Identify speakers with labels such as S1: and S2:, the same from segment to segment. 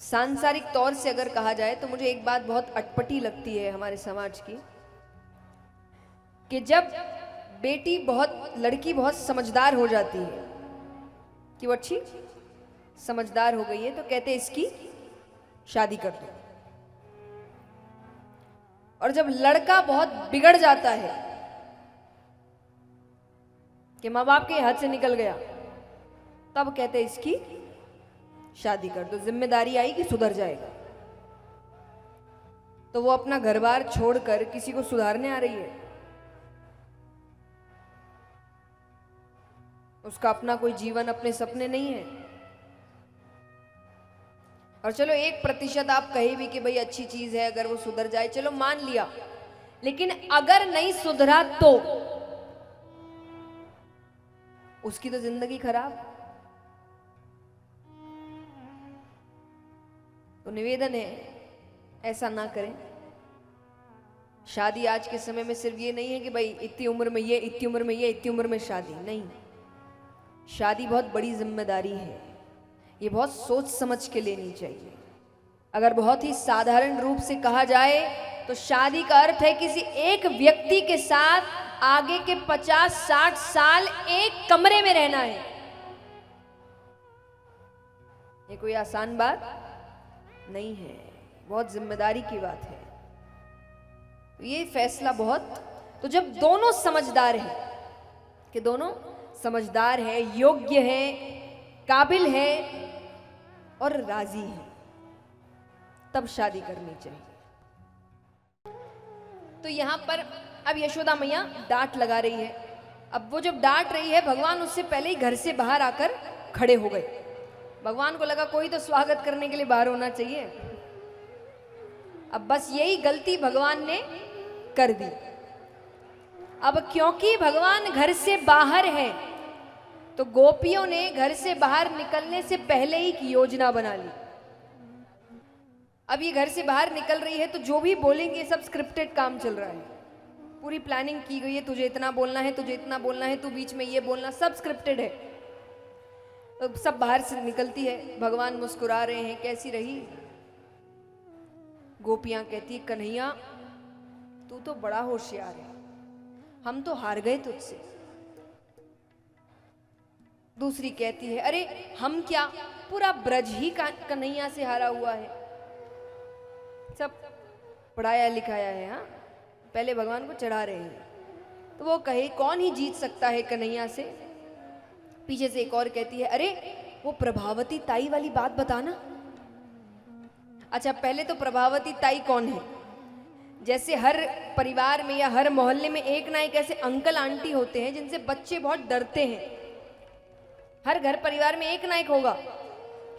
S1: सांसारिक तौर से अगर कहा जाए तो मुझे एक बात बहुत अटपटी लगती है हमारे समाज की, कि जब लड़की बहुत समझदार हो जाती है कि वो अच्छी समझदार हो गई है तो कहते हैं इसकी शादी कर दो। और जब लड़का बहुत बिगड़ जाता है कि माँ बाप के हाथ से निकल गया, तब कहते हैं इसकी शादी कर दो, जिम्मेदारी आएगी सुधर जाएगा। तो वो अपना घर बार छोड़कर किसी को सुधारने आ रही है, उसका अपना कोई जीवन, अपने सपने नहीं है। और चलो 1% आप कहे भी कि भाई अच्छी चीज है अगर वो सुधर जाए, चलो मान लिया, लेकिन अगर नहीं सुधरा तो उसकी तो जिंदगी खराब। तो निवेदन है ऐसा ना करें। शादी आज के समय में सिर्फ ये नहीं है कि भाई इतनी उम्र में ये, इतनी उम्र में ये, इतनी उम्र में शादी नहीं। शादी बहुत बड़ी जिम्मेदारी है, ये बहुत सोच समझ के लेनी चाहिए। अगर बहुत ही साधारण रूप से कहा जाए तो शादी का अर्थ है किसी एक व्यक्ति के साथ आगे के 50-60 साल एक कमरे में रहना है। ये कोई आसान बात नहीं है, बहुत जिम्मेदारी की बात है। तो ये फैसला तो जब दोनों समझदार हैं, कि दोनों समझदार है, योग्य है, काबिल है और राजी है, तब शादी करनी चाहिए। तो यहां पर अब यशोदा मैया डांट लगा रही है। अब वो जब डांट रही है, भगवान उससे पहले ही घर से बाहर आकर खड़े हो गए। भगवान को लगा कोई तो स्वागत करने के लिए बाहर होना चाहिए। अब बस यही गलती भगवान ने कर दी। अब क्योंकि भगवान घर से बाहर है तो गोपियों ने घर से बाहर निकलने से पहले ही एक योजना बना ली। अब ये घर से बाहर निकल रही है तो जो भी बोलेंगे सब स्क्रिप्टेड काम चल रहा है, पूरी प्लानिंग की गई है। तुझे इतना बोलना है, तुझे इतना बोलना है, तू बीच में ये बोलना, सब स्क्रिप्टेड है। तो सब बाहर से निकलती है, भगवान मुस्कुरा रहे हैं, कैसी रही? गोपियां कहती है कन्हैया तू तो बड़ा होशियार है, हम तो हार गए तुझसे। दूसरी कहती है अरे हम क्या, पूरा ब्रज ही कन्हैया से हारा हुआ है, सब पढ़ाया लिखाया है। हाँ, पहले भगवान को चढ़ा रहे हैं। तो वो कहे कौन ही जीत सकता है कन्हैया से। पीछे से एक और कहती है अरे वो प्रभावती ताई वाली बात बताना। अच्छा, पहले तो प्रभावती ताई कौन है? जैसे हर परिवार में या हर मोहल्ले में एक ना एक ऐसे अंकल आंटी होते हैं जिनसे बच्चे बहुत डरते हैं। हर घर परिवार में एक ना एक होगा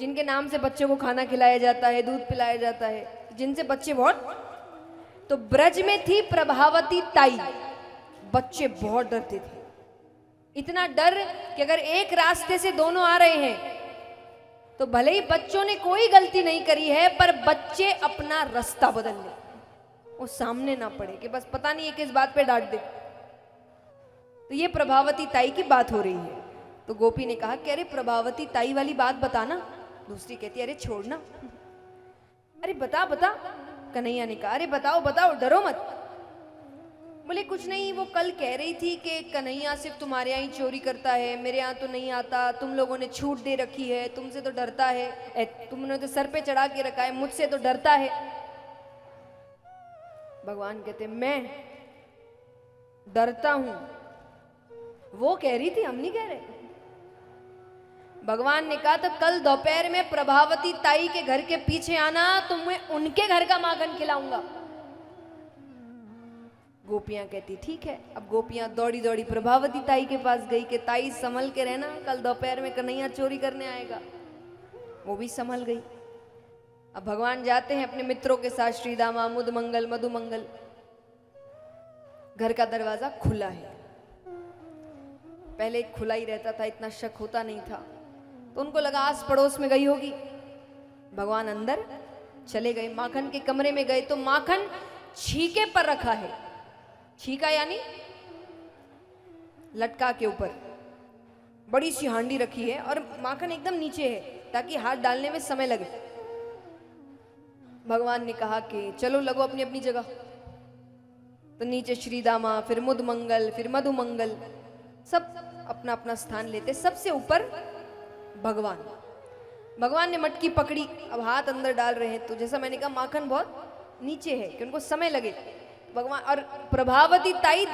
S1: जिनके नाम से बच्चों को खाना खिलाया जाता है, दूध पिलाया जाता है, जिनसे बच्चे बहुत। तो ब्रज में थी प्रभावती ताई, बच्चे बहुत डरते थे। इतना डर कि अगर एक रास्ते से दोनों आ रहे हैं तो भले ही बच्चों ने कोई गलती नहीं करी है, पर बच्चे अपना रास्ता बदल ले, वो सामने ना पड़े कि बस पता नहीं है किस बात पे डांट दे। तो ये प्रभावती ताई की बात हो रही है। तो गोपी ने कहा कि अरे प्रभावती ताई वाली बात बताना। दूसरी कहती अरे छोड़ना। अरे बता बता। कन्हैया ने कहा अरे बताओ बताओ, डरो मत। बोले कुछ नहीं, वो कल कह रही थी कि कन्हैया सिर्फ तुम्हारे यहाँ ही चोरी करता है, मेरे यहाँ तो नहीं आता, तुम लोगों ने छूट दे रखी है, तुमसे तो डरता है, तुमने तो सर पे चढ़ा के रखा है, मुझसे तो डरता है। भगवान कहते मैं डरता हूं? वो कह रही थी, हम नहीं कह रहे। भगवान ने कहा तो कल दोपहर में प्रभावती ताई के घर के पीछे आना, तुम्हें उनके घर का माखन खिलाऊंगा। गोपियां कहती ठीक है। अब गोपियां दौड़ी दौड़ी प्रभावती ताई के पास गई कि ताई संभल के रहना, कल दोपहर में कन्हैया चोरी करने आएगा। वो भी संभल गई। अब भगवान जाते हैं अपने मित्रों के साथ, श्रीदामा, मुदमंगल, मधुमंगल। घर का दरवाजा खुला है, पहले खुला ही रहता था, इतना शक होता नहीं था। तो उनको लगा आस पड़ोस में गई होगी। भगवान अंदर चले गए, माखन के कमरे में गए तो माखन छीके पर रखा है। छीका यानी लटका के ऊपर बड़ी सी हांडी रखी है और माखन एकदम नीचे है ताकि हाथ डालने में समय लगे। भगवान ने कहा कि चलो लगो अपनी अपनी जगह। तो नीचे श्रीदामा, फिर मुदमंगल, फिर मधुमंगल, सब अपना अपना स्थान लेते। सबसे ऊपर भगवान। भगवान ने मटकी पकड़ी, अब हाथ अंदर डाल रहे हैं। तो जैसा मैंने कहा माखन बहुत नीचे है कि उनको समय लगे। भगवान और प्रभावती ताई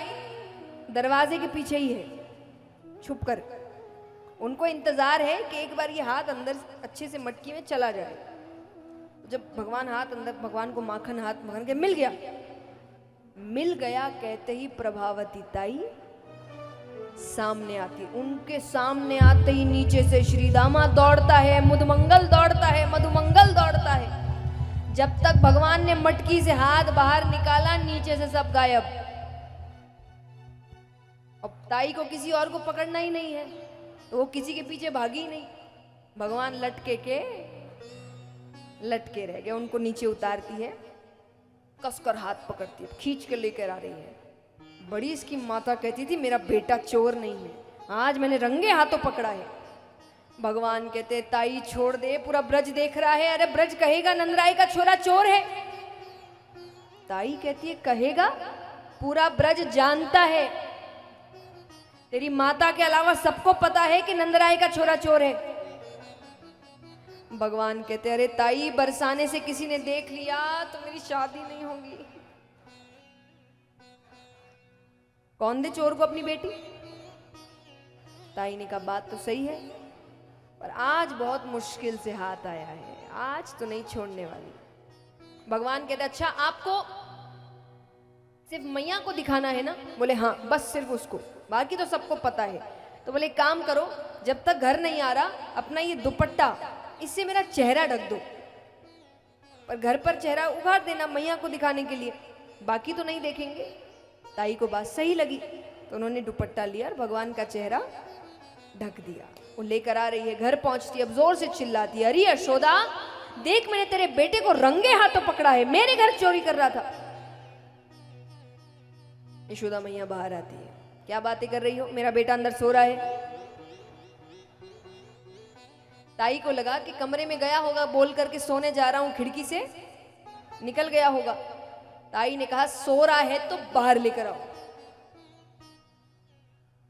S1: दरवाजे के पीछे ही है छुप कर। उनको इंतजार है कि एक बार ये हाथ अंदर अच्छे से मटकी में चला जाए। जब भगवान हाथ अंदर, भगवान को माखन हाथ माखन के मिल गया। मिल गया कहते ही प्रभावती ताई सामने आती। उनके सामने आते ही नीचे से श्रीदामा दौड़ता है, मुदमंगल दौड़ता है, मधुमंगल दौड़ता है। जब तक भगवान ने मटकी से हाथ बाहर निकाला, नीचे से सब गायब। अब ताई को किसी और को पकड़ना ही नहीं है, तो वो किसी के पीछे भागी ही नहीं। भगवान लटके रह गए। उनको नीचे उतारती है, कसकर हाथ पकड़ती है, खींच के लेकर आ रही है। बड़ी इसकी माता कहती थी मेरा बेटा चोर नहीं है, आज मैंने रंगे हाथों पकड़ा है। भगवान कहते ताई छोड़ दे, पूरा ब्रज देख रहा है। अरे ब्रज कहेगा नंदराय का छोरा चोर है। ताई कहती है कहेगा, पूरा ब्रज जानता है, तेरी माता के अलावा सबको पता है कि नंदराय का छोरा चोर है। भगवान कहते अरे ताई, बरसाने से किसी ने देख लिया तो मेरी शादी नहीं होगी। कौन दे चोर को अपनी बेटी? ताई ने कहा बात तो सही है, पर आज बहुत मुश्किल से हाथ आया है, आज तो नहीं छोड़ने वाली। भगवान कहते अच्छा आपको सिर्फ मैया को दिखाना है ना? बोले हाँ, बस सिर्फ उसको, बाकी तो सबको पता है। तो बोले काम करो, जब तक घर नहीं आ रहा अपना ये दुपट्टा इससे मेरा चेहरा ढक दो, पर घर पर चेहरा उघाड़ देना मैया को दिखाने के लिए, बाकी तो नहीं देखेंगे। ताई को बात सही लगी, तो उन्होंने दुपट्टा लिया और भगवान का चेहरा ढक दिया। वो लेकर आ रही है, घर पहुंचती, अब जोर से चिल्लाती है अरे यशोदा देख, मैंने तेरे बेटे को रंगे हाथों पकड़ा है, मेरे घर चोरी कर रहा था। यशोदा मैया बाहर आती है, क्या बातें कर रही हो, मेरा बेटा अंदर सो रहा है। ताई को लगा कि कमरे में गया होगा, बोल करके सोने जा रहा हूं, खिड़की से निकल गया होगा। ताई ने कहा सो रहा है तो बाहर लेकर आओ।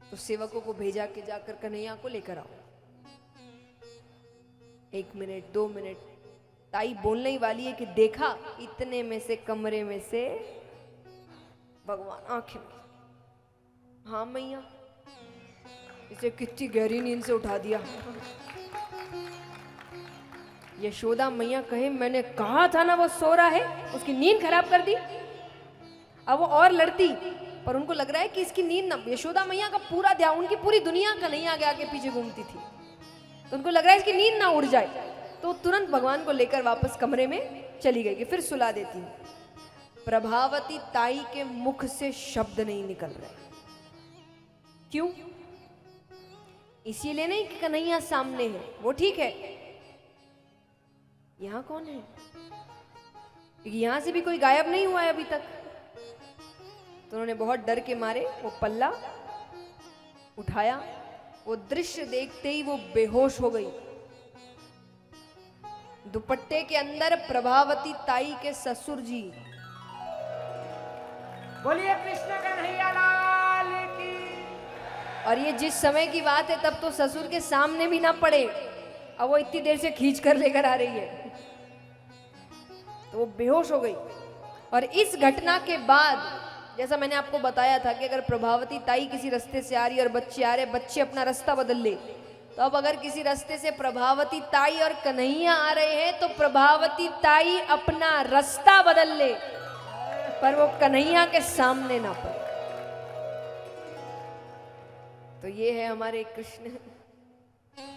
S1: तो सेवकों को भेजा कि जाकर कन्हैया को लेकर आओ। 1 मिनट 2 मिनट, ताई बोलने ही वाली है कि देखा, इतने में से कमरे में से भगवान आंखें में, हाँ मैया, इसे कितनी गहरी नींद से उठा दिया। यशोदा मैया कहे मैंने कहा था ना वो सो रहा है, उसकी नींद खराब कर दी। अब वो और लड़ती, पर उनको लग रहा है कि इसकी नींद ना, यशोदा मैया का पूरा ध्यान, उनकी पूरी दुनिया कन्हैया आगे आगे पीछे घूमती थी, तो उनको लग रहा है इसकी नींद ना उड़ जाए। तो तुरंत भगवान को लेकर वापस कमरे में चली गई कि फिर सुला देती हूँ। प्रभावती ताई के मुख से शब्द नहीं निकल रहे। क्यों? इसीलिए नहीं कि कन्हैया सामने है, वो ठीक है, यहां कौन है? क्योंकि यहां से भी कोई गायब नहीं हुआ है अभी तक। तो उन्होंने बहुत डर के मारे वो पल्ला उठाया, वो दृश्य देखते ही वो बेहोश हो गई। दुपट्टे के अंदर प्रभावती ताई के ससुर जी।
S2: बोलिए कृष्ण कन्हैया लाल की।
S1: और ये जिस समय की बात है तब तो ससुर के सामने भी ना पड़े, अब वो इतनी देर से खींच कर लेकर आ रही है, तो वो बेहोश हो गई। और इस घटना के बाद जैसा मैंने आपको बताया था कि अगर प्रभावती ताई किसी रास्ते से आ रही है और बच्चे आ रहे, बच्चे अपना रास्ता बदल ले, तो अब अगर किसी रास्ते से प्रभावती ताई और कन्हैया आ रहे हैं तो प्रभावती ताई अपना रास्ता बदल ले, पर वो कन्हैया के सामने ना पड़े। तो ये है हमारे कृष्ण।